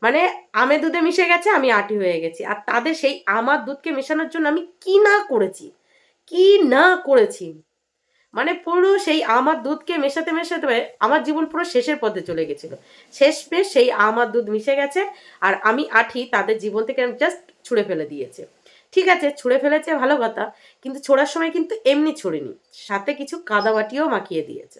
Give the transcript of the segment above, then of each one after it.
মানে আমে দুধে মিশে গেছে, আমি আটি হয়ে গেছি। আর তাদের সেই আমার দুধকে মেশানোর জন্য আমি কি না করেছি, কি না করেছি। মানে পুরো সেই আমার দুধকে মেশাতে মেশাতে আমার জীবন পুরো শেষের পথে চলে গেছিল। শেষমেশ সেই আমার দুধ মিশে গেছে আর আমি আঠি তাদের জীবন থেকে জাস্ট ছুঁড়ে ফেলে দিয়েছে। ঠিক আছে, ছুঁড়ে ফেলেছে ভালো কথা, কিন্তু ছোড়ার সময় কিন্তু এমনি ছুঁড়েনি, সাথে কিছু কাদাবাটিও মাখিয়ে দিয়েছে।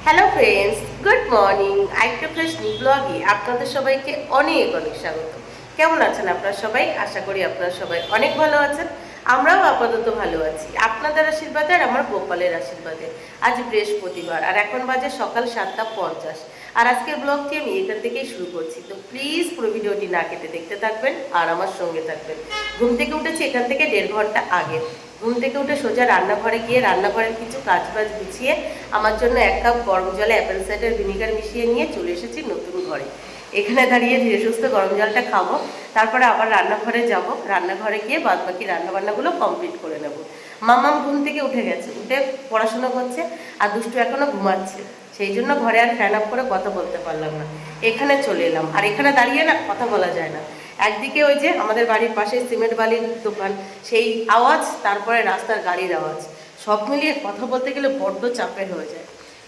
Hello friends, good morning. আরেকটা ফ্রেশ নিউ ব্লগে আপনাদের সবাইকে অনেক অনেক স্বাগত। কেমন আছেন আপনারা সবাই? আশা করি আপনারা সবাই অনেক ভালো আছেন। আমরাও আপাতত ভালো আছি আপনাদের আশীর্বাদে আর আমার গোপালের আশীর্বাদে। আজ বৃহস্পতিবার আর এখন বাজে সকাল 7:50। আর আজকের ব্লগটি আমি এখান থেকেই শুরু করছি, তো প্লিজ পুরো ভিডিওটি না কেটে দেখতে থাকবেন আর আমার সঙ্গে থাকবেন। ঘুম থেকে উঠেছি এখান থেকে 1.5 ঘন্টা আগে। ঘুম থেকে উঠে সোজা রান্নাঘরে গিয়ে রান্নাঘরের কিছু কাজবাজ গুছিয়ে আমার জন্য 1 কাপ গরম জলে অ্যাপেল সাইডার ভিনিগার মিশিয়ে নিয়ে চলে এসেছি নতুন ঘরে। এখানে দাঁড়িয়ে ধীরে সুস্থ গরম জলটা খাবো, তারপরে আবার রান্নাঘরে যাব। রান্নাঘরে গিয়ে বাদ বাকি রান্নাবান্নাগুলো কমপ্লিট করে নেব। মাম্মাম ঘুম থেকে উঠে গেছে, উঠে পড়াশোনা করছে, আর দুষ্টু এখনো ঘুমাচ্ছে। সেই জন্য ঘরে আর ফ্যান অফ করে কথা বলতে পারলাম না, এখানে চলে এলাম। আর এখানে দাঁড়িয়ে না কথা বলা যায় না। একদিকে ওই যে আমাদের বাড়ির পাশে সিমেন্ট বালির দোকান, সেই আওয়াজ, তারপরে রাস্তার গাড়ির আওয়াজ, সব মিলিয়ে কথা বলতে গেলে বড্ড চাপের হয়ে যায়।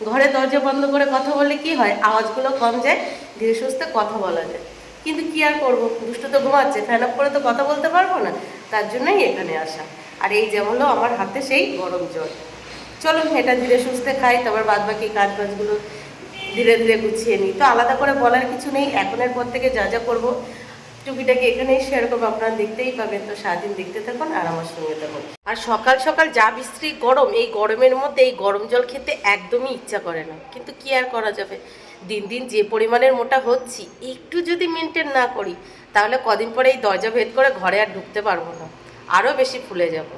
ঘরে দরজা বন্ধ করে কথা বললে কি হয়, আওয়াজগুলো কম যায়, ধীরে সুস্থে কথা বলা যায়। কিন্তু কি আর করবো, দুষ্টু তো ঘুমাচ্ছে, ফ্যান অফ করে তো কথা বলতে পারবো না, তার জন্যই এখানে আসা। আর এই যে হলো আমার হাতে সেই গরম জল। চলুন এটা ধীরে সুস্থে খাই, তারপর বাদ বাকি কাজ বাজগুলো ধীরে ধীরে গুছিয়ে নিই। তো আলাদা করে বলার কিছু নেই, এখনের পর থেকে যা যা করবো টুকিটাকে এখানেই শেয়ার করবো, আপনারা দেখতেই পাবেন। তো সারাদিন দেখতে থাকুন আর আমার সঙ্গে থাকুন। আর সকাল সকাল যা বিশ্রী গরম, এই গরমের মধ্যে এই গরম জল খেতে একদমই ইচ্ছা করে না, কিন্তু কি আর করা যাবে। দিন দিন যে পরিমাণের মোটা হচ্ছি, একটু যদি মেনটেন না করি তাহলে কদিন পরে এই দরজা ভেদ করে ঘরে আর ঢুকতে পারবো না, আরও বেশি ফুলে যাব।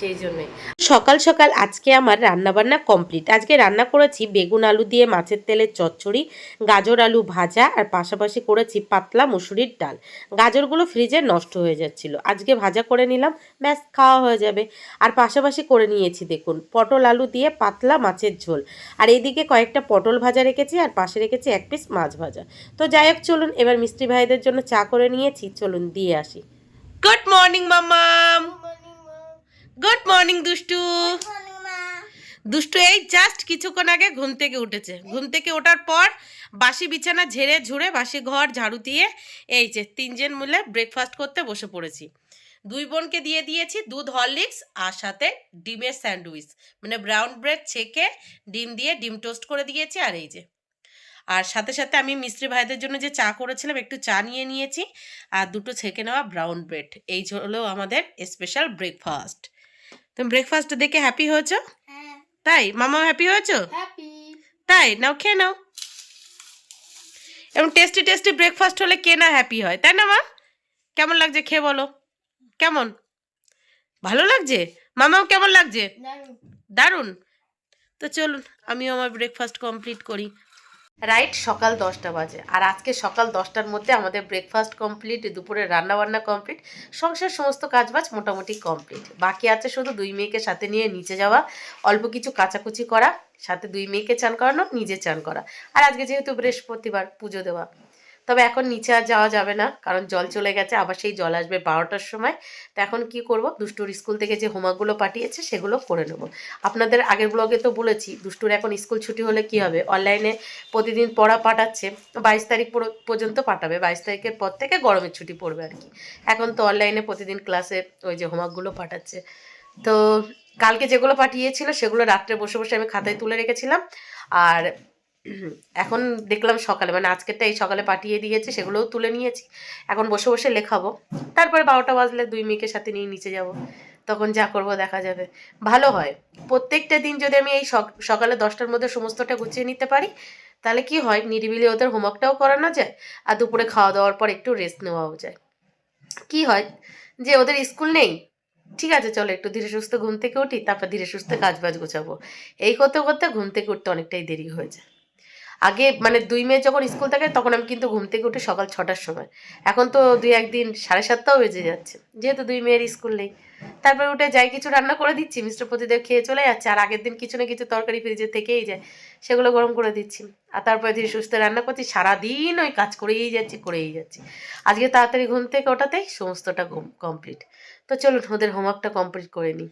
সেই জন্যই সকাল সকাল আজকে আমার রান্নাবান্না কমপ্লিট। আজকে রান্না করেছি বেগুন আলু দিয়ে মাছের তেলের চচ্চড়ি, গাজর আলু ভাজা, আর পাশাপাশি করেছি পাতলা মুসুরির ডাল। গাজরগুলো ফ্রিজে নষ্ট হয়ে যাচ্ছিল, আজকে ভাজা করে নিলাম, ব্যাস খাওয়া হয়ে যাবে। আর পাশাপাশি করে নিয়েছি দেখুন পটল আলু দিয়ে পাতলা মাছের ঝোল। আর এইদিকে কয়েকটা পটল ভাজা রেখেছি, আর পাশে রেখেছি 1 পিস মাছ ভাজা। তো যাই হোক চলুন, এবার মিস্ত্রি ভাইদের জন্য চা করে নিয়েছি, চলুন দিয়ে আসি। গুড মর্নিং মাম্মাম। গুড মর্নিং দুষ্টু। দুষ্টু এই জাস্ট কিছুক্ষণ আগে ঘুম থেকে উঠেছে। ঘুম থেকে ওঠার পর বাসি বিছানা ঝেড়ে ঝুড়ে বাসি ঘর ঝাড়ু দিয়ে এই যে 3 জন মিলে ব্রেকফাস্ট করতে বসে পড়েছি। 2 বোনকে দিয়ে দিয়েছি দুধ হরলিক্স আর সাথে ডিমের স্যান্ডউইচ, মানে ব্রাউন ব্রেড ছেঁকে ডিম দিয়ে ডিম টোস্ট করে দিয়েছি। আর এই যে, আর সাথে সাথে আমি মিস্ত্রি ভাইদের জন্য যে চা করেছিলাম একটু চা নিয়ে নিয়েছি, আর 2টো ছেঁকে নেওয়া ব্রাউন ব্রেড। এই হলো আমাদের স্পেশাল ব্রেকফাস্ট। তুমি ব্রেকফাস্ট দেখে হ্যাপি হয়েছো? তাই মামা হ্যাপি হয়েছো? তাই নাও খেয়ে নাও। এবং টেস্টি টেস্টি ব্রেকফাস্ট হলে কে না হ্যাপি হয়, তাই না মা? কেমন লাগছে খেয়ে বলো, কেমন? ভালো লাগছে? মামাও কেমন লাগছে? দারুণ। তো চলুন আমিও আমার ব্রেকফাস্ট কমপ্লিট করি। রাইট সকাল 10টা বাজে, আর আজকে সকাল 10টার মধ্যে আমাদের ব্রেকফাস্ট কমপ্লিট, দুপুরে রান্নাবান্না কমপ্লিট, সংসার সমস্ত কাজবাজ মোটামুটি কমপ্লিট। বাকি আছে শুধু 2 মেয়েকে সাথে নিয়ে নিচে যাওয়া, অল্প কিছু কাচাকুচি করা, সাথে 2 মেয়েকে চান করানো, নিজে চান করা। আর আজকে যেহেতু বৃহস্পতিবার, পুজো দেওয়া। তবে এখন নিচে আর যাওয়া যাবে না, কারণ জল চলে গেছে, আবার সেই জল আসবে 12টার সময়। তো এখন কি করব, দুষ্টুর স্কুল থেকে যে হোমওয়ার্কগুলো পাঠিয়েছে সেগুলো করে নেব। আপনাদের আগের ব্লগে তো বলেছি দুষ্টুর এখন স্কুল ছুটি হলে কি হবে, অনলাইনে প্রতিদিন পড়া পাঠাচ্ছে, 22 তারিখ পর্যন্ত পাঠাবে, 22 তারিখের পর থেকে গরমের ছুটি পড়বে আর কি। এখন তো অনলাইনে প্রতিদিন ক্লাসে ওই যে হোমওয়ার্কগুলো পাঠাচ্ছে। তো কালকে যেগুলো পাঠিয়েছিল সেগুলো রাত্রে বসে বসে আমি খাতায় তুলে রেখেছিলাম। আর এখন দেখলাম সকালে, মানে আজকেরটা এই সকালে পাঠিয়ে দিয়েছে, সেগুলোও তুলে নিয়েছি। এখন বসে বসে লেখাবো, তারপরে 12টা বাজলে 2 মেয়েকে সাথে নিয়ে নিচে যাব, তখন যা করব দেখা যাবে। ভালো হয় প্রত্যেকটা দিন যদি আমি এই সকালে 10টার মধ্যে সমস্তটা গুছিয়ে নিতে পারি, তাহলে কি হয়, নিরিবিলি ওদের হোমওয়ার্কটাও করানো যায়, আর দুপুরে খাওয়া দাওয়ার পর একটু রেস্ট নেওয়াও যায়। কি হয় যে ওদের স্কুল নেই, ঠিক আছে চলো একটু ধীরে সুস্থ ঘুম থেকে উঠি, তারপর ধীরে সুস্থ কাজবাজ গোছাবো, এই করতে করতে ঘুম থেকে উঠতে অনেকটাই দেরি হয়ে যায়। আগে মানে 2 মেয়ে যখন স্কুল থাকে তখন আমি কিন্তু ঘুম থেকে উঠি সকাল 6টার সময়। এখন তো 2-1 দিন 7:30টাও বেজে যাচ্ছে, যেহেতু 2 মেয়ের স্কুল নেই। তারপরে উঠে যাই কিছু রান্না করে দিচ্ছি, মিস্টার প্রতিদেব খেয়ে চলে যাচ্ছে, আর আগের দিন কিছু না কিছু তরকারি ফ্রিজে থেকেই যায়, সেগুলো গরম করে দিচ্ছি। আর তারপরে ধীরে সুস্থে রান্না করছি, সারাদিন ওই কাজ করেই যাচ্ছি। আজকে তাড়াতাড়ি ঘুম থেকে ওঠাতেই সমস্তটা কমপ্লিট। তো চলুন ওদের হোমওয়ার্কটা কমপ্লিট করে নিই।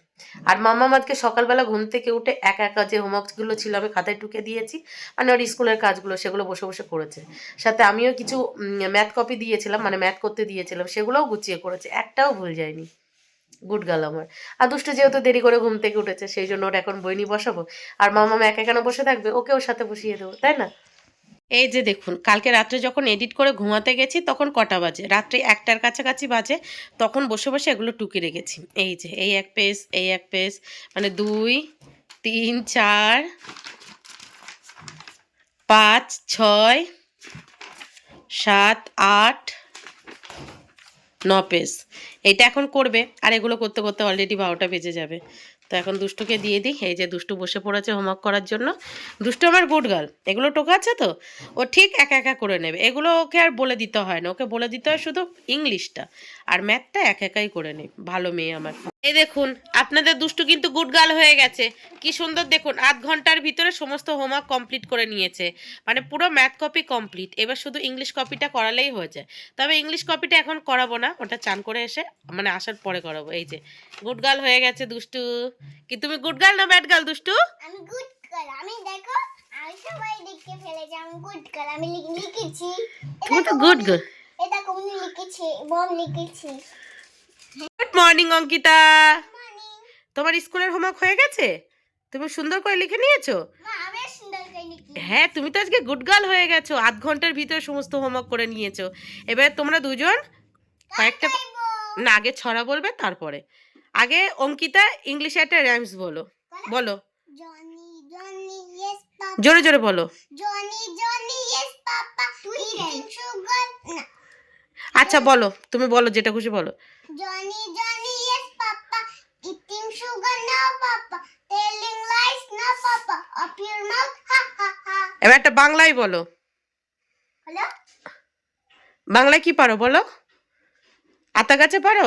আর মাম্মা আজকে সকালবেলা ঘুম থেকে উঠে একা একা যে হোমওয়ার্কগুলো ছিল আমি খাতায় টুকে দিয়েছি, মানে ওর স্কুলের কাজগুলো সেগুলো বসে বসে করেছে। সাথে আমিও কিছু ম্যাথ কপি দিয়েছিলাম, মানে ম্যাথ করতে দিয়েছিলাম, সেগুলোও গুছিয়ে করেছে, একটাও ভুল যায়নি। গুড গার্ল আমার। আর দুষ্টু যেহেতু দেরি করে ঘুম থেকে উঠেছে, সেই জন্য ওর এখন বই নিয়ে বসাবো। আর মামা একা কেন বসে থাকবে, ওকে ওর সাথে বসিয়ে দেবো, তাই না? এই যে দেখুন, কালকে রাত্রে যখন এডিট করে ঘুমাতে গেছি তখন কটা বাজে, রাত্রে 1টার কাছাকাছি বাজে, তখন বসে বসে এগুলো টুকে রেখেছি। এই যে এই এক পেজ, মানে 2 3 4 5 6 7 8 9 পেজ। এইটা এখন করবে, আর এগুলো করতে করতে অলরেডি 12টা বেজে যাবে। তো এখন দুষ্টুকে দিয়ে দিই। এই যে দুষ্টু বসে পড়েছে হোমওয়ার্ক করার জন্য। দুষ্টু আমার গুড গার্ল, এগুলো টোকাচ্ছে তো, ও ঠিক একা একা করে নেবে। এগুলো ওকে আর বলে দিতে হয় না, ওকে বলে দিতে হয় শুধু ইংলিশটা, আর ম্যাথটা একাই করে নেবে। ভালো মেয়ে আমার। এই দেখুন আপনাদের দুষ্টু কিন্তু গুড গার্ল হয়ে গেছে। কি সুন্দর দেখুন, আধ ঘন্টার ভিতরে সমস্ত হোমওয়ার্ক কমপ্লিট করে নিয়েছে, মানে পুরো ম্যাথ কপি কমপ্লিট। এবার শুধু ইংলিশ কপিটা করালেই হয়ে যায়। তবে ইংলিশ কপিটা এখন করাবো না, ওটা চান করে এসে, মানে আসার পরে করাবো। এই যে গুড গার্ল হয়ে গেছে দুষ্টু। কি তুমি গুড গার্ল না ব্যাড গার্ল দুষ্টু? আমি গুড গার্ল। আমি দেখো, আমি সবাই দেখতে ফেলেছি আমি গুড গার্ল। আমি লিখেছি, তুমি তো গুড গার্ল। এটা কোন লিখেছি, বম লিখেছি। Good morning Ankita, morning. তোমার স্কুলের হোমওয়ার্ক হয়ে গেছে? তুমি সুন্দর করে লিখে নিয়েছো? মা আমি সুন্দর করে লিখি। হ্যাঁ, তুমি তো আজকে গুড গার্ল হয়ে গেছো, আধ ঘন্টার ভিতরে সমস্ত হোমওয়ার্ক করে নিয়েছো। এবার তোমরা দুজন কয়েকটা, না আগে ছড়া বলবে, তারপরে আগে অঙ্কিতা ইংলিশে একটা রাইমস বলো। বলো জনি জনি ইয়েস পাপা। জোরে জোরে বলো। জনি জনি ইয়েস পাপা ইটিং সুগার। না, আচ্ছা বলো, তুমি বলো, যেটা খুশি বলো। জনি জনি ইয়েস পাপা ইটিং সুগার না পাপা টেলিং লাইস না পাপা অফ ইওর মাউথ হা হা হা। এবার একটা বাংলায় বলো। হ্যালো, বাংলায় কি পারো বলো? আতা গাছে পারো,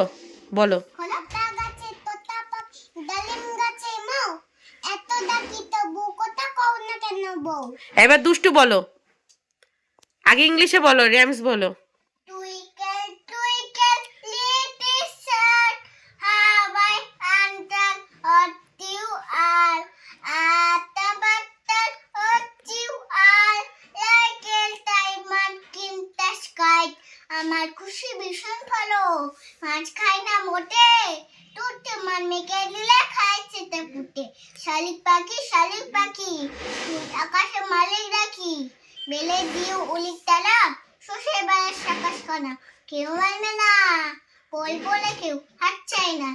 বলো। হলতা গাছে তোতা পাখি ডালিম গাছে মৌ এত ডাকি তবু কথা কও না কেন বউ। এবার দুষ্টু বলো, আগে ইংলিশে বলো, রাইমস বলো। Twinkle twinkle little star how I wonder what you are at the bottom what you are like a diamond in the sky. আমার খুশি ভীষণ ভালো, মাছ খাই না মোটে, টুটে মান মেকে দিলে খাই চেতে ফুটে। শালিক পাখি আকাশে মালিক রাখি, বেলে দিও উলিক তালা শোষে বেড়ার সাকাশ খানা। কেউ মানবে না বলে কেউ হাত চাই না,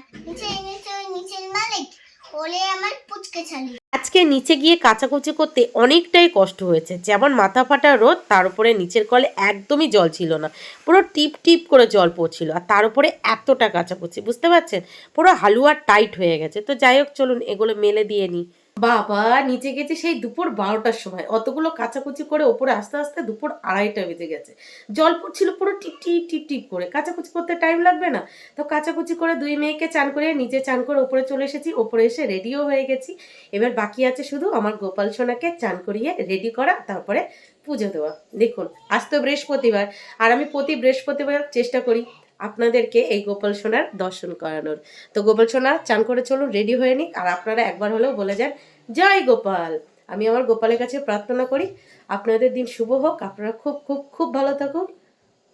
নিচের মালিক বলে আমার পুচকে ছালি। আজকে নিচে গিয়ে কাচাকুচি করতে অনেকটাই কষ্ট হয়েছে, যেমন মাথা ফাটা রোদ, তার উপরে নিচের কলে একদমই জল ছিল না, পুরো টিপ টিপ করে জল পড়ছিল, আর তার উপরে এতটা কাচাকুচি, বুঝতে পারছেন, পুরো হালুয়া টাইট হয়ে গেছে। তো যাই হোক চলুন এগুলো মেলে দিয়ে নিই। বাবা, নিচে গেছে সেই দুপুর 12টার সময়, অতগুলো কাচাকুচি করে ওপরে আস্তে আস্তে দুপুর 2:30 বেজে গেছে। জল পড়ছিল পুরো টিপ টিপ টিপ টিপ করে, কাচাকুচি করতে টাইম লাগবে না? তো কাচাকুচি করে 2 মেয়েকে চান করিয়ে নিচে চান করে ওপরে চলে এসেছি, ওপরে এসে রেডিও হয়ে গেছি। এবার বাকি আছে শুধু আমার গোপাল সোনাকে চান করিয়ে রেডি করা, তারপরে পুজো দেওয়া। দেখুন আজ তো বৃহস্পতিবার, আর আমি প্রতি বৃহস্পতিবার চেষ্টা করি আপনাদেরকে এই গোপাল সোনার দর্শন করানোর। তো গোপাল সোনা চান করে চলুন রেডি হয়ে নিক, আর আপনারা একবার হলেও বলে যান জয় গোপাল। আমি আমার গোপালের কাছে প্রার্থনা করি আপনাদের দিন শুভ হোক, আপনারা খুব খুব খুব ভালো থাকুন,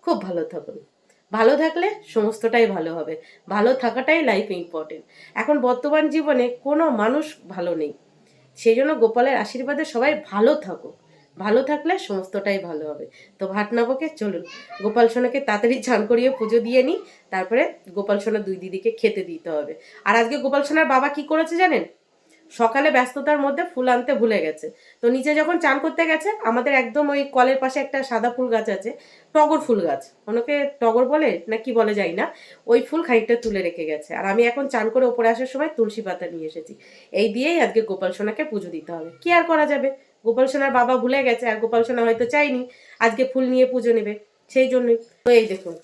খুব ভালো থাকুন। ভালো থাকলে সমস্তটাই ভালো হবে, ভালো থাকাটাই লাইফ ইম্পর্টেন্ট। এখন বর্তমান জীবনে কোনো মানুষ ভালো নেই, সেই জন্য গোপালের আশীর্বাদে সবাই ভালো থাকুক, ভালো থাকলে সমস্তটাই ভালো হবে। তো ভাট না বকে চলুন গোপাল সোনাকে তাড়াতাড়ি চান করিয়ে পুজো দিয়ে নিই, তারপরে গোপাল সোনা 2 দিদিকে খেতে দিতে হবে। আর আজকে গোপাল সোনার বাবা কি করেছে জানেন? সকালে ব্যস্ততার মধ্যে ফুল আনতে ভুলে গেছে। তো নিচে যখন চান করতে গেছে, আমাদের একদম ওই কলের পাশে একটা সাদা ফুল গাছ আছে, টগর ফুল গাছ, ওনাকে টগর বলে না কি বলে যাই না, ওই ফুল খানিকটা তুলে রেখে গেছে। আর আমি এখন চান করে ওপরে আসার সময় তুলসী পাতা নিয়ে এসেছি। এই দিয়েই আজকে গোপাল সোনাকে পুজো দিতে হবে, কি আর করা যাবে। গোপাল সোনার বাবা ভুলে গেছে, আর গোপাল সোনা হয়তো চাইনি আজকে ফুল নিয়ে পুজো নেবে, সেই জন্যই। তো এই দেখুন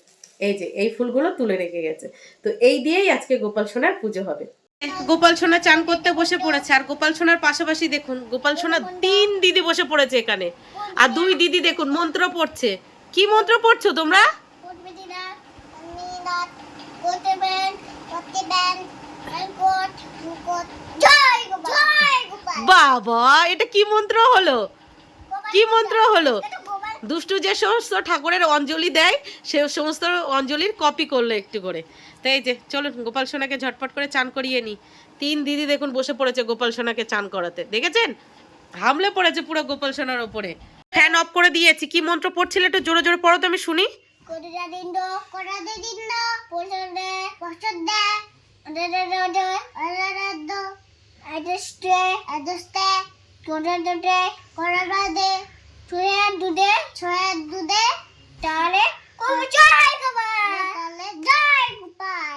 এই যে এই ফুলগুলো তুলে রেখে গেছে। তো এই দিয়েই আজকে গোপাল সোনার পুজো হবে। গোপাল সোনা চান করতে বসে পড়েছে, আর গোপাল সোনার পাশাপাশি দেখুন গোপাল সোনা 3 দিদি বসে পড়েছে এখানে, আর 2 দিদি দেখুন মন্ত্র পড়ছে। কি মন্ত্র পড়ছো তোমরা? বাবা, এটা কি মন্ত্র হলো? কি মন্ত্র হলো? দুষ্টু যে সমস্ত ঠাকুরের অঞ্জলি দেয় সে সমস্ত অঞ্জলির কপি করলো একটু করে। তাই এই যে চলুন গোপাল সোনাকে ঝটপট করে চান করিয়ে নি। 3 দিদি দেখুন বসে পড়েছে গোপাল সোনাকে চান করাতে, দেখেছেন? হামলে পড়েছে পুরো গোপাল সোনার ওপরে। ফ্যান অফ করে দিয়েছি। কি মন্ত্র পড়ছিলে একটু জোরে জোরে পড়ো তো আমি শুনি।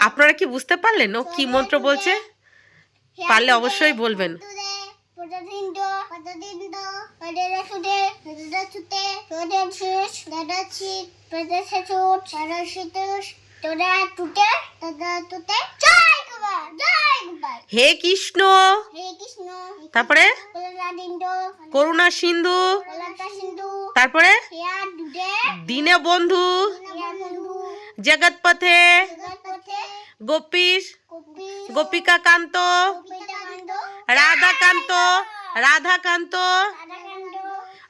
আপনারা কি বুঝতে পারলেন ও কি মন্ত্র বলছে? পারলে অবশ্যই বলবেন। হে কৃষ্ণ, তারপরে করুণা সিন্ধু, তারপরে দীনে বন্ধু, জগৎপথে গোপীশ গোপিকা কান্ত, রাধাকান্ত রাধাকান্ত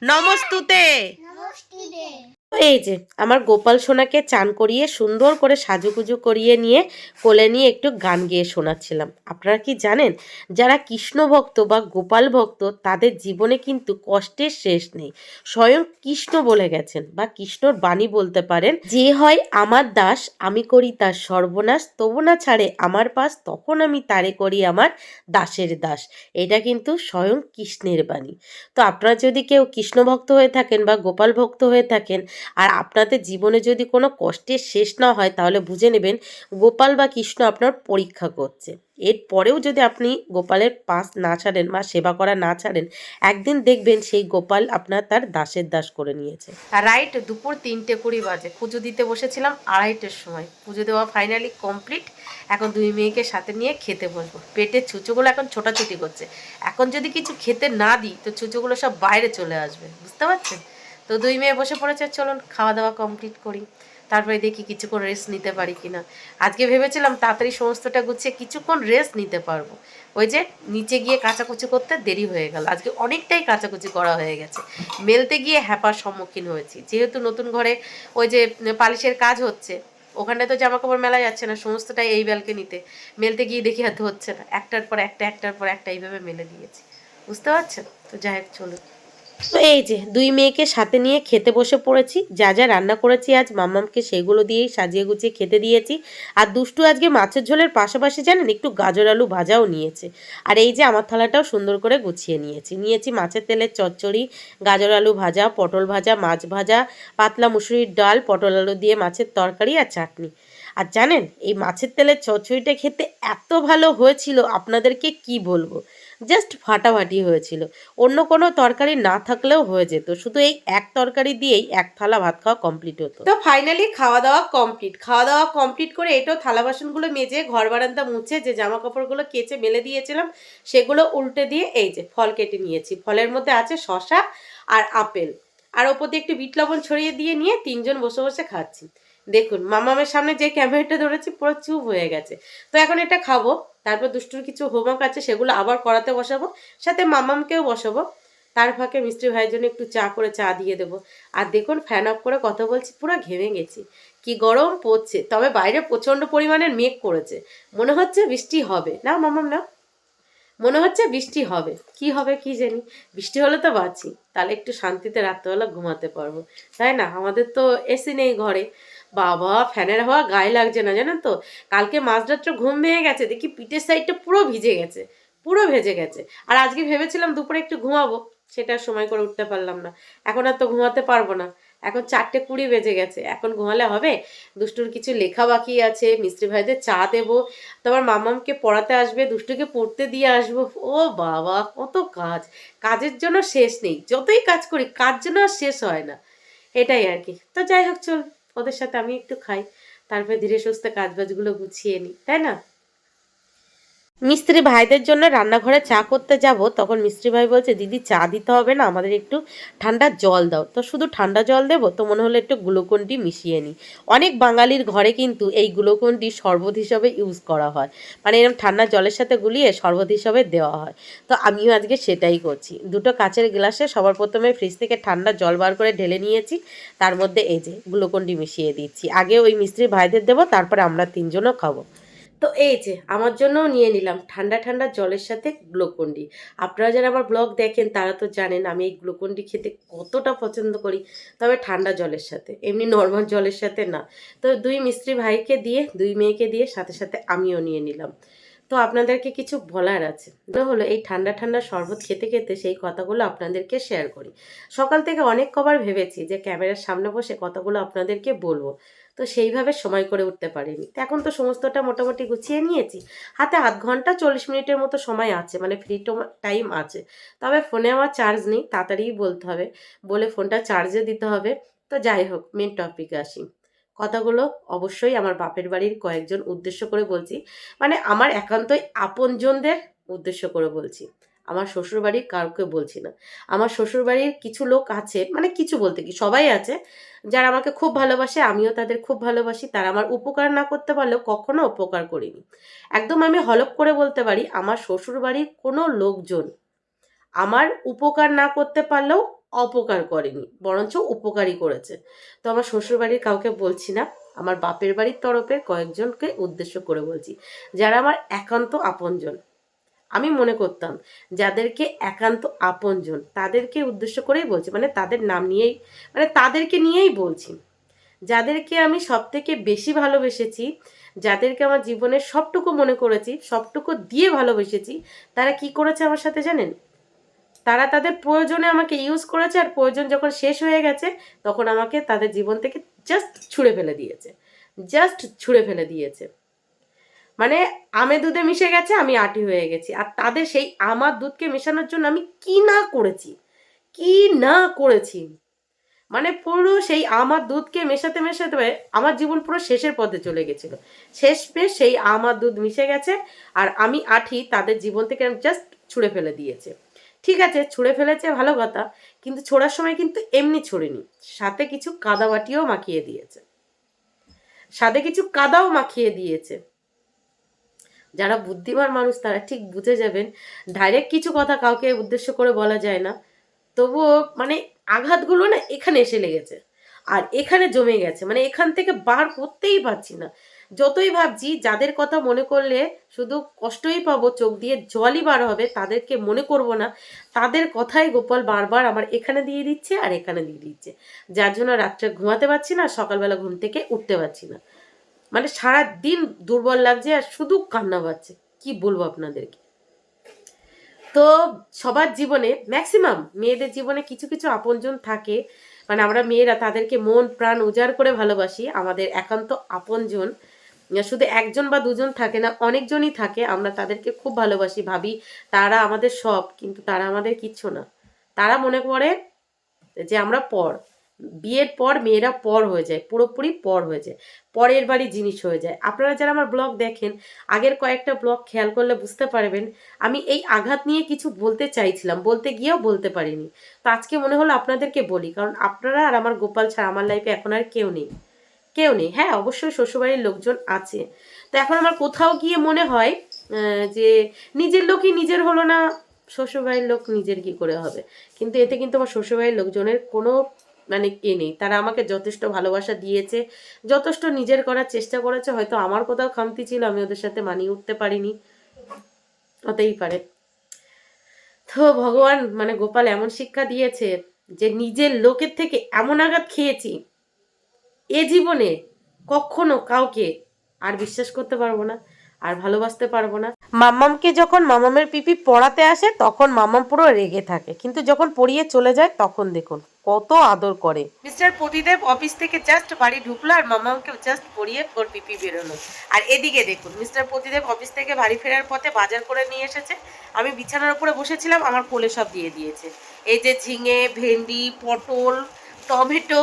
নমস্তুতে। এই যে আমার গোপাল সোনাকে চান করিয়ে সুন্দর করে সাজুগুজু করিয়ে নিয়ে কোলে নিয়ে একটু গান গেয়ে শোনাচ্ছিলাম। আপনারা কি জানেন, যারা কৃষ্ণ ভক্ত বা গোপাল ভক্ত তাদের জীবনে কিন্তু কষ্টের শেষ নেই। স্বয়ং কৃষ্ণ বলে গেছেন, বা কৃষ্ণর বাণী বলতে পারেন, যে হয় আমার দাস আমি করি তার সর্বনাশ, তবু না ছাড়ে আমার পাশ তখন আমি তারে করি আমার দাসের দাস। এটা কিন্তু স্বয়ং কৃষ্ণের বাণী। তো আপনারা যদি কেউ কৃষ্ণ ভক্ত হয়ে থাকেন বা গোপাল ভক্ত হয়ে থাকেন, আর আপনাদের জীবনে যদি কোনো কষ্টের শেষ না হয়, তাহলে বুঝে নেবেন গোপাল বা কৃষ্ণ আপনার পরীক্ষা করছে। এরপরেও যদি আপনি গোপালের পাশ না ছাড়েন বা সেবা করা না ছাড়েন, একদিন দেখবেন সেই গোপাল আপনার তার দাসের দাস করে নিয়েছে। আর রাইট দুপুর 3:20 বাজে, পুজো দিতে বসেছিলাম 2:30-এর সময়। পুজো দেওয়া ফাইনালি কমপ্লিট। এখন 2 মেয়েকে সাথে নিয়ে খেতে বসবো। পেটের ছুঁচোগুলো এখন ছোটাছুটি করছে। এখন যদি কিছু খেতে না দিই তো ছুঁচোগুলো সব বাইরে চলে আসবে, বুঝতে পারছেন? তো 2 মেয়ে বসে পড়েছে, চলুন খাওয়া দাওয়া কমপ্লিট করি, তারপরে দেখি কিছুক্ষণ রেস্ট নিতে পারি কিনা। আজকে ভেবেছিলাম তাড়াতাড়ি সমস্তটা গুছিয়ে কিছুক্ষণ রেস্ট নিতে পারবো। ওই যে নিচে গিয়ে কাচাকুচি করতে দেরি হয়ে গেল, আজকে অনেকটাই কাচাকুচি করা হয়ে গেছে। মেলতে গিয়ে হ্যাপার সম্মুখীন হয়েছি, যেহেতু নতুন ঘরে ওই যে পালিশের কাজ হচ্ছে, ওখানে তো জামা কাপড় মেলা যাচ্ছে না, সমস্তটাই এই ব্যালকনিতে। মেলতে গিয়ে দেখি হাতে হচ্ছে না, একটার পর একটা একটার পর একটা এইভাবে মেলে দিয়েছি, বুঝতে পারছেন? তো যাই হোক চলুন। তো এই যে 2 মেয়েকে সাথে নিয়ে খেতে বসে পড়েছি। যা যা রান্না করেছি আজ মাম্মামকে সেগুলো দিয়েই সাজিয়ে গুছিয়ে খেতে দিয়েছি। আর দুষ্টু আজকে মাছের ঝোলের পাশাপাশি জানেন একটু গাজর আলু ভাজাও নিয়েছে। আর এই যে আমার থালাটাও সুন্দর করে গুছিয়ে নিয়েছি মাছের তেলের চচ্চড়ি, গাজর আলু ভাজা, পটল ভাজা, মাছ ভাজা, পাতলা মুসুরির ডাল, পটল আলু দিয়ে মাছের তরকারি আর চাটনি। আর জানেন এই মাছের তেলের চচ্চড়িটা খেতে এত ভালো হয়েছিল, আপনাদেরকে কি বলবো, জাস্ট ফাটাফাটি হয়েছিল। অন্য কোনো তরকারি না থাকলেও হয়ে যেত, শুধু এই এক তরকারি দিয়েই এক থালা ভাত খাওয়া কমপ্লিট হতো। তো ফাইনালি খাওয়া দাওয়া কমপ্লিট করে এটাও থালা বাসনগুলো মেজে ঘর বারান্দা মুছে যে জামা কাপড়গুলো কেচে মেলে দিয়েছিলাম সেগুলো উল্টে দিয়ে এই যে ফল কেটে নিয়েছি। ফলের মধ্যে আছে শসা আর আপেল, আর ওপর দিয়ে একটু বিট লবণ ছড়িয়ে দিয়ে নিয়ে 3 জন বসে বসে খাচ্ছি। দেখুন মামামের সামনে যে ক্যামেরাটা ধরেছি পুরো চুপ হয়ে গেছে। তো এখন এটা খাবো, তারপর দুষ্টুর কিছু হোমওয়ার্ক আছে সেগুলো আবার করাতে বসাবো, সাথে মামামকেও বসাবো। তার ফাঁকে মিস্ত্রি ভাইয়ের জন্য একটু চা দিয়ে দেবো। আর দেখুন ফ্যান অফ করে কথা বলছি, পুরো ঘেমে গেছি, কি গরম পড়ছে। তবে বাইরে প্রচণ্ড পরিমাণের মেঘ করেছে, মনে হচ্ছে বৃষ্টি হবে। না মামাম না, মনে হচ্ছে বৃষ্টি হবে। কি হবে কি জানি, বৃষ্টি হলে তো বাঁচি, তাহলে একটু শান্তিতে রাত্রেবেলা ঘুমাতে পারবো, তাই না? আমাদের তো এসি নেই ঘরে। বাবা ফ্যানের হাওয়া গায়ে লাগছে না, জানেন তো? কালকে মাঝরাত্রে ঘুম ভেঙে গেছে, দেখি পিঠের সাইডটা পুরো ভিজে গেছে, পুরো ভেজে গেছে। আর আজকে ভেবেছিলাম দুপুরে একটু ঘুমাবো, সেটা সময় করে উঠতে পারলাম না। এখন আর তো ঘুমাতে পারবো না, এখন 4:20 বেজে গেছে, এখন ঘুমালে হবে? দুষ্টুর কিছু লেখা বাকি আছে, মিস্ত্রি ভাইদের চা দেবো, তোমার মামামকে পড়াতে আসবে, দুষ্টুকে পড়তে দিয়ে আসবো। ও বাবা কত কাজ, কাজের জন্য শেষ নেই। যতই কাজ করি কাজ যেন আর শেষ হয় না, এটাই আর কি। তো যাই হোক চল, ওদের সাথে আমি একটু খাই, তারপরে ধীরে সুস্থে কাজবাজগুলো গুছিয়ে নিই, তাই না? মিস্ত্রি ভাইদের জন্য রান্নাঘরে চা করতে যাব, তখন মিস্ত্রি ভাই বলছে দিদি চা দিতে হবে না, আমাদের একটু ঠান্ডা জল দাও। তো শুধু ঠান্ডা জল দেবো, তো মনে হলো একটু গ্লুকন-ডি মিশিয়ে নিই। অনেক বাঙালির ঘরে কিন্তু এই গ্লুকন-ডি শরবত হিসাবে ইউজ করা হয়, মানে এরকম ঠান্ডা জলের সাথে গুলিয়ে শরবত হিসাবে দেওয়া হয়। তো আমিও আজকে সেটাই করছি। দুটো কাচের গ্লাসে সবার প্রথমে ফ্রিজ থেকে ঠান্ডা জল বার করে ঢেলে নিয়েছি, তার মধ্যে এই যে গ্লুকন-ডি মিশিয়ে দিচ্ছি। আগে ওই মিস্ত্রি ভাইদের দেবো, তারপরে আমরা তিনজনও খাবো। তো এই যে আমার জন্যও নিয়ে নিলাম ঠান্ডা ঠান্ডা জলের সাথে গ্লুকন-ডি। আপনারা যারা আমার ব্লগ দেখেন তারা তো জানেন আমি এই গ্লুকন-ডি খেতে কতটা পছন্দ করি, তবে ঠান্ডা জলের সাথে, এমনি নর্মাল জলের সাথে না। তো দুই মিস্ত্রি ভাইকে দিয়ে, দুই মেয়েকে দিয়ে, সাথে সাথে আমিও নিয়ে নিলাম। তো আপনাদেরকে কিছু বলার আছে, তো হলো এই ঠান্ডা ঠান্ডা শরবত খেতে খেতে সেই কথাগুলো আপনাদেরকে শেয়ার করি। সকাল থেকে অনেক কবার ভেবেছি যে ক্যামেরার সামনে বসে কথাগুলো আপনাদেরকে বলবো, তো সেইভাবে সময় করে উঠতে পারিনি। তো এখন তো সমস্তটা মোটামুটি গুছিয়ে নিয়েছি, হাতে আধ ঘন্টা 40 মিনিটের মতো সময় আছে, মানে ফ্রি টাইম আছে। তবে ফোনে আমার চার্জ নেই, তাড়াতাড়ি বলতে হবে, বলে ফোনটা চার্জে দিতে হবে। তো যাই হোক, মেন টপিকে আসি। কথাগুলো অবশ্যই আমার বাপের বাড়ির কয়েকজন উদ্দেশ্য করে বলছি, মানে আমার একান্তই আপনজনদের উদ্দেশ্য করে বলছি, আমার শ্বশুর বাড়ির কাউকে বলছি না। আমার শ্বশুর বাড়ির কিছু লোক আছে, মানে কিছু বলতে কি সবাই আছে, যারা আমাকে খুব ভালোবাসে, আমিও তাদের খুব ভালোবাসি। তারা আমার উপকার না করতে পারলেও কখনো উপকার করিনি। একদম আমি হলফ করে বলতে পারি আমার শ্বশুর বাড়ির কোনো লোকজন আমার উপকার না করতে পারলেও অপকার করেনি, বরঞ্চ উপকারই করেছে। তো আমার শ্বশুরবাড়ির কাউকে বলছি না, আমার বাপের বাড়ির তরফের কয়েকজনকে উদ্দেশ্য করে বলছি, যারা আমার একান্ত আপনজন। আমি মনে করতাম যাদেরকে একান্ত আপনজন তাদেরকে উদ্দেশ্য করেই বলছি, মানে তাদের নাম নিয়েই, মানে তাদেরকে নিয়েই বলছি। যাদেরকে আমি সব থেকে বেশি ভালোবেসেছি, যাদেরকে আমার জীবনের সবটুকু মনে করেছি, সবটুকু দিয়ে ভালোবেসেছি, তারা কি করেছে আমার সাথে জানেন? তারা তাদের প্রয়োজনে আমাকে ইউজ করেছে, আর প্রয়োজন যখন শেষ হয়ে গেছে তখন আমাকে তাদের জীবন থেকে জাস্ট ছুঁড়ে ফেলে দিয়েছে, জাস্ট ছুঁড়ে ফেলে দিয়েছে। মানে আমে দুধে মিশে গেছে, আমি আটি হয়ে গেছি। আর তাদের সেই আমার দুধকে মেশানোর জন্য আমি কি না করেছি, কি না করেছি, মানে পুরো সেই আমার দুধকে মেশাতে মেশাতে আমার জীবন পুরো শেষের পথে চলে গেছিল। শেষ পেয়ে সেই আমার দুধ মিশে গেছে, আর আমি আঠি তাদের জীবন থেকে জাস্ট ছুঁড়ে ফেলে দিয়েছে। ঠিক আছে, ছুঁড়ে ফেলেছে ভালো কথা, কিন্তু ছোড়ার সময় কিন্তু এমনি ছড়িনি, সাথে কিছু কাদাবাটিও মাখিয়ে দিয়েছে, সাথে কিছু কাদাও মাখিয়ে দিয়েছে। যারা বুদ্ধিমান মানুষ তারা ঠিক বুঝে যাবেন, ডাইরেক্ট কিছু কথা কাউকে উদ্দেশ্য করে বলা যায় না। তবুও মানে আঘাতগুলো না এখানে এসে লেগেছে, আর এখানে জমে গেছে, মানে এখান থেকে বার করতেই পারছি না। যতই ভাবছি যাদের কথা মনে করলে শুধু কষ্টই পাবো, চোখ দিয়ে জলই বার হবে, তাদেরকে মনে করব না, তাদের কথাই গোপাল বারবার আমার এখানে দিয়ে দিচ্ছে আর এখানে দিয়ে দিচ্ছে, যার জন্য রাত্রে ঘুমাতে পারছি না, সকালবেলা ঘুম থেকে উঠতে পারছি না। মানে সারা দিন দুর্বল লাগছে আর শুধু কান্না পাচ্ছে, কি বলবো আপনাদেরকে। তো সবার জীবনে, ম্যাক্সিমাম মেয়েদের জীবনে কিছু কিছু আপনজন থাকে, মানে আমরা মেয়েরা তাদেরকে মন প্রাণ উজাড় করে ভালোবাসি, আমাদের একান্ত আপনজন। শুধু একজন বা দুজন থাকে না, অনেকজনই থাকে, আমরা তাদেরকে খুব ভালোবাসি, ভাবি তারা আমাদের সব, কিন্তু তারা আমাদের কিচ্ছু না। তারা মনে করে যে আমরা পর, বিয়ের পর মেয়েরা পর হয়ে যায়, পুরোপুরি পর হয়ে যায়, পরের বাড়ি জিনিস হয়ে যায়। আপনারা যারা আমার ব্লগ দেখেন, আগের কয়েকটা ব্লগ খেয়াল করলে বুঝতে পারবেন আমি এই আঘাত নিয়ে কিছু বলতে চাইছিলাম, বলতে গিয়েও বলতে পারিনি। তো আজকে মনে হলো আপনাদেরকে বলি, কারণ আপনারা আর আমার গোপাল ছাড়া আমার লাইফে এখন আর কেউ নেই, কেউ নেই। হ্যাঁ, অবশ্যই শ্বশুরবাড়ির লোকজন আছে। তো এখন আমার কোথাও গিয়ে মনে হয় যে নিজের লোকই নিজের হলো না, শ্বশুরবাড়ির লোক নিজের কি করে হবে। কিন্তু এতে কিন্তু আমার শ্বশুরবাড়ির লোকজনের কোনো মানে নেই, তারা আমাকে যথেষ্ট ভালোবাসা দিয়েছে, যথেষ্ট নিজের করার চেষ্টা করেছে। হয়তো আমার কোথাও খামতি ছিল, আমি ওদের সাথে মানিয়ে উঠতে পারিনি, হতেই পারে। তো ভগবান মানে গোপাল এমন শিক্ষা দিয়েছে যে নিজের লোকের থেকে এমন আঘাত খেয়েছি, এ জীবনে কখনো কাউকে আর বিশ্বাস করতে পারবো না, আর ভালোবাসতে পারবো না। মাম্মামকে যখন মামামের পিপি পড়াতে আসে তখন মাম্মাম পুরো রেগে থাকে, কিন্তু যখন পড়িয়ে চলে যায় তখন দেখুন কত আদর করে। মিস্টার প্রতিদেব অফিস থেকে জাস্ট বাড়ি ঢুকলো আর মাম্মামকে জাস্ট পড়িয়ে ওর পিপি বেরোলো। আর এদিকে দেখুন মিস্টার প্রতিদেব অফিস থেকে বাড়ি ফেরার পথে বাজার করে নিয়ে এসেছে। আমি বিছানার উপরে বসেছিলাম, আমার কোলে সব দিয়ে দিয়েছে। এই যে ঝিঙে, ভেন্ডি, পটল, টমেটো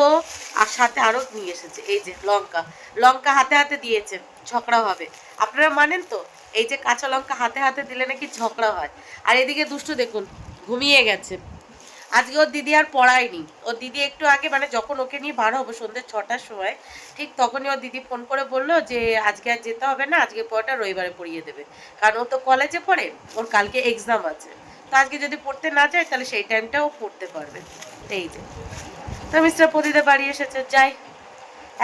আর সাথে আরও নিয়ে এসেছে এই যে লঙ্কা, লঙ্কা হাতে হাতে দিয়েছে, ঝগড়া হবে। আপনারা মানেন তো এই যে কাঁচা লঙ্কা হাতে হাতে দিলে নাকি ঝগড়া হয়। আর এদিকে দুষ্টু দেখুন ঘুমিয়ে গেছে। আজকে ওর দিদি আর পড়ায়নি। ওর দিদি একটু আগে মানে যখন ওকে নিয়ে বার হবো সন্ধ্যে 6টার সময়, ঠিক তখনই ওর দিদি ফোন করে বললো যে আজকে আর যেতে হবে না, আজকে পড়াটা রবিবারে পড়িয়ে দেবে। কারণ ও তো কলেজে পড়ে, ওর কালকে এক্সাম আছে। তো আজকে যদি পড়তে না যায় তাহলে সেই টাইমটাও পড়তে পারবে। এই যে তো মিস্টার প্রদীপের বাড়ি এসেছে, যাই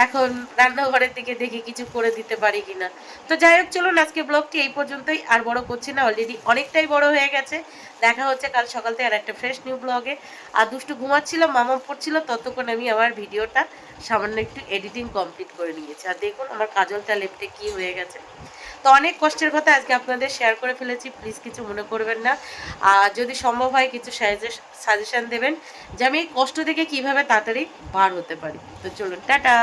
এখন রান্নাঘরের দিকে দেখি কিছু করে দিতে পারি কিনা। তো যাই হোক চলুন আজকে ব্লগটি এই পর্যন্তই, আর বড় করছি না, অলরেডি অনেকটাই বড় হয়ে গেছে। দেখা হচ্ছে কাল সকাল থেকে আর একটা ফ্রেশ নিউ ব্লগে। আর দুষ্টু ঘুমাচ্ছিল, মামা পড়ছিল, ততক্ষণ আমি আমার ভিডিওটা সামান্য একটু এডিটিং কমপ্লিট করে নিয়েছি। আর দেখুন আমার কাজলটা লেপটে কি হয়ে গেছে। তো অনেক কষ্টের কথা আজকে আপনাদের শেয়ার করে ফেলেছি, প্লিজ কিছু মনে করবেন না। আর যদি সম্ভব হয় কিছু সাজেশন দেবেন যে আমি এই কষ্ট থেকে কিভাবে তাড়াতাড়ি বার হতে পারি। তো চলুন টাটা।